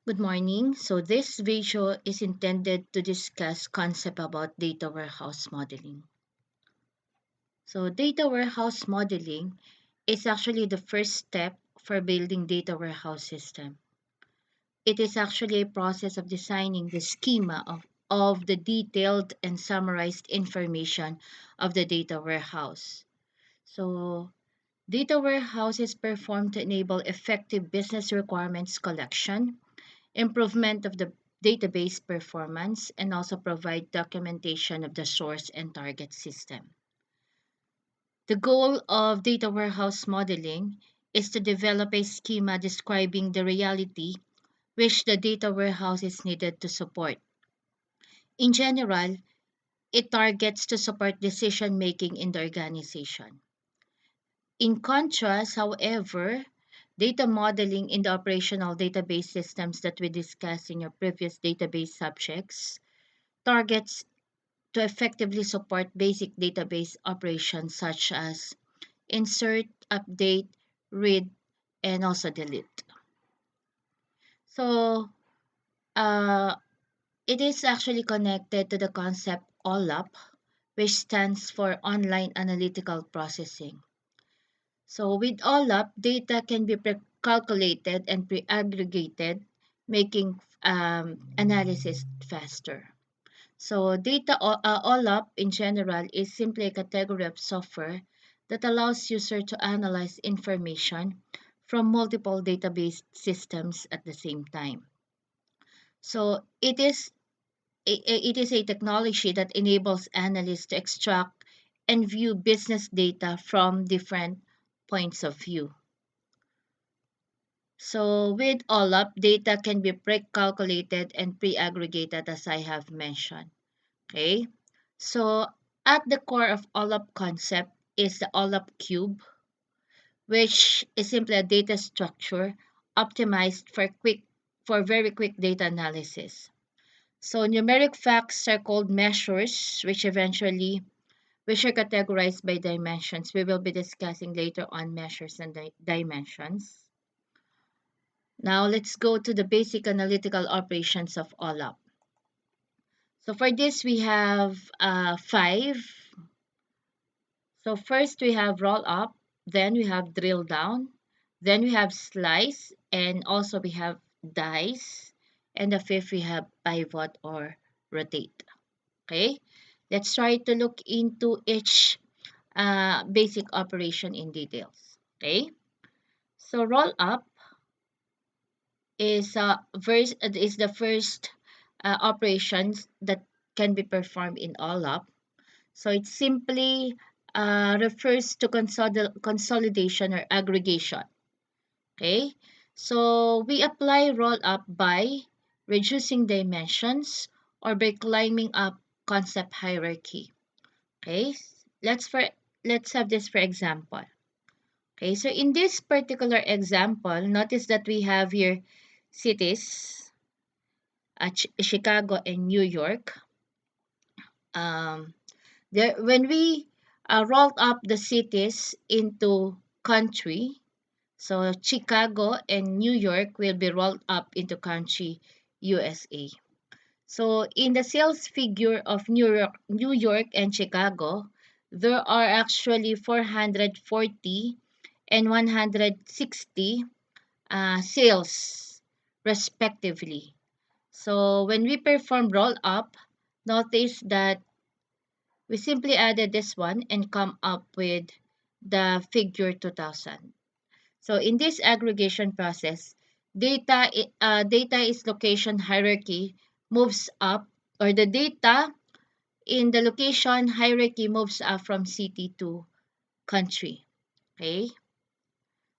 Good morning. So this video is intended to discuss concept about data warehouse modeling. So data warehouse modeling is actually the first step for building data warehouse system. It is actually a process of designing the schema of the detailed and summarized information of the data warehouse. So data warehouse is performed to enable effective business requirements collection, improvement of the database performance, and also provide documentation of the source and target system. The goal of data warehouse modeling is to develop a schema describing the reality which the data warehouse is needed to support. In general, it targets to support decision making in the organization. In contrast, however, data modeling in the operational database systems that we discussed in your previous database subjects targets to effectively support basic database operations such as insert, update, read, and also delete. So, uh, it is actually connected to the concept OLAP, which stands for Online Analytical Processing. So, with OLAP, data can be calculated and pre aggregated, making analysis faster. So OLAP in general is simply a category of software that allows user to analyze information from multiple database systems at the same time. So it is a technology that enables analysts to extract and view business data from different points of view. So with OLAP, data can be pre-calculated and pre-aggregated as I have mentioned. Okay. So at the core of OLAP concept is the OLAP cube, which is simply a data structure optimized for very quick data analysis. So numeric facts are called measures, which are categorized by dimensions. We will be discussing later on measures and dimensions. Now let's go to the basic analytical operations of OLAP. So for this we have five. So first we have roll up, then we have drill down, then we have slice, and also we have dice, and the fifth we have pivot or rotate. Okay, let's try to look into each basic operation in details. Okay, so roll up is the first operations that can be performed in all up. So it simply refers to consolidation or aggregation. Okay, so we apply roll up by reducing dimensions or by climbing up concept hierarchy. Okay, let's for let's have this for example. Okay, so in this particular example, notice that we have here cities, Chicago and New York. Um, when we rolled up the cities into country, so Chicago and New York will be rolled up into country USA. So in the sales figure of New York and Chicago, there are actually 440 and 160 sales respectively. So when we perform roll up, notice that we simply added this one and come up with the figure 2000. So in this aggregation process, data is location hierarchy moves up, or the data in the location hierarchy moves up from city to country. Okay,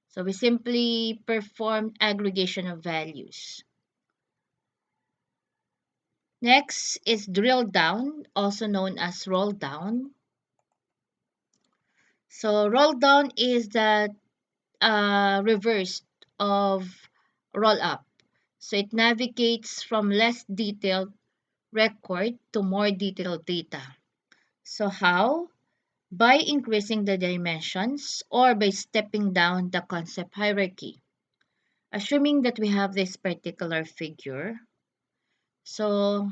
so we simply perform aggregation of values. Next is drill down, also known as roll down. So roll down is the reverse of roll up. So it navigates from less detailed record to more detailed data. So how? By increasing the dimensions or by stepping down the concept hierarchy. assuming that we have this particular figure. So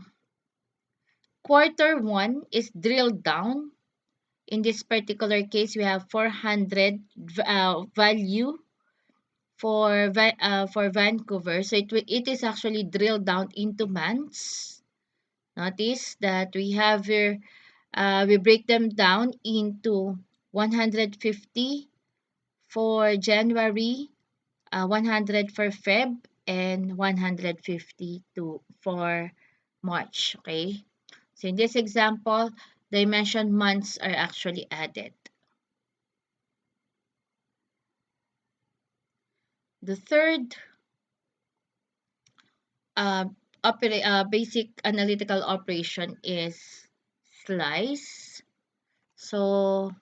quarter one is drilled down. In this particular case, we have 400 value for Vancouver. So it is actually drilled down into months. Notice that we have here, we break them down into 150 for January, 100 for Feb, and 150 for March. Okay. So in this example, dimension months are actually added. The third uh, basic analytical operation is slice. So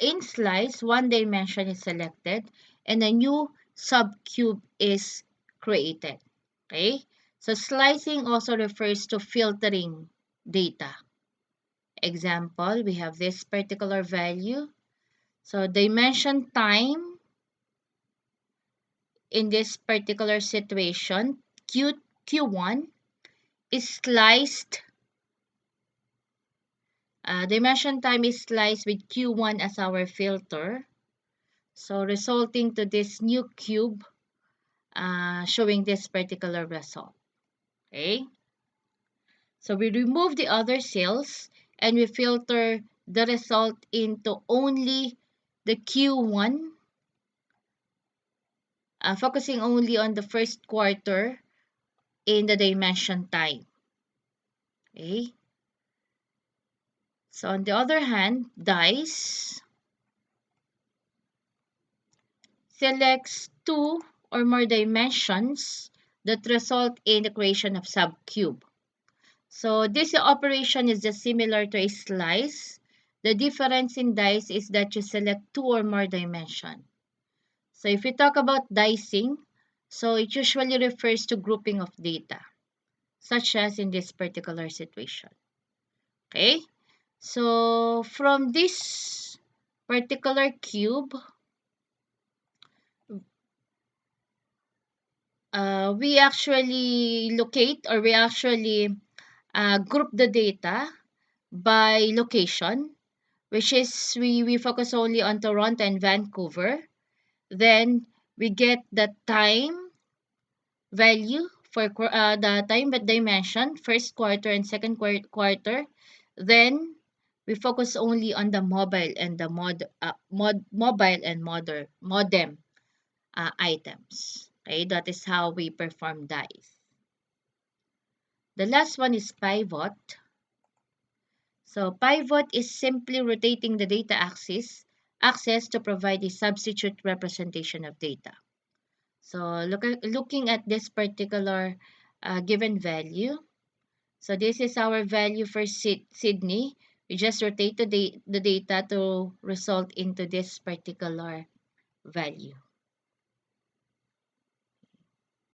in slice, one dimension is selected and a new subcube is created. Okay, so slicing also refers to filtering data. Example, we have this particular value. So dimension time in this particular situation, Q1 is sliced. Dimension time is sliced with Q1 as our filter. So resulting to this new cube showing this particular result. Okay. So we remove the other cells and we filter the result into only the Q1, focusing only on the first quarter in the dimension time. Okay. So on the other hand, dice selects two or more dimensions that result in the creation of subcube. So this operation is just similar to a slice. The difference in dice is that you select two or more dimension. So if we talk about dicing, so it usually refers to grouping of data, such as in this particular situation. Okay, so from this particular cube, we actually locate or we actually group the data by location, which is we focus only on Toronto and Vancouver. Then we get the time value for the time that dimension, first quarter and second quarter. Then we focus only on the mobile and the mobile and modem items. Okay, that is how we perform dice. The last one is pivot. So pivot is simply rotating the data axis to provide a substitute representation of data. So looking at this particular given value. So this is our value for Sydney. We just rotate the data to result into this particular value.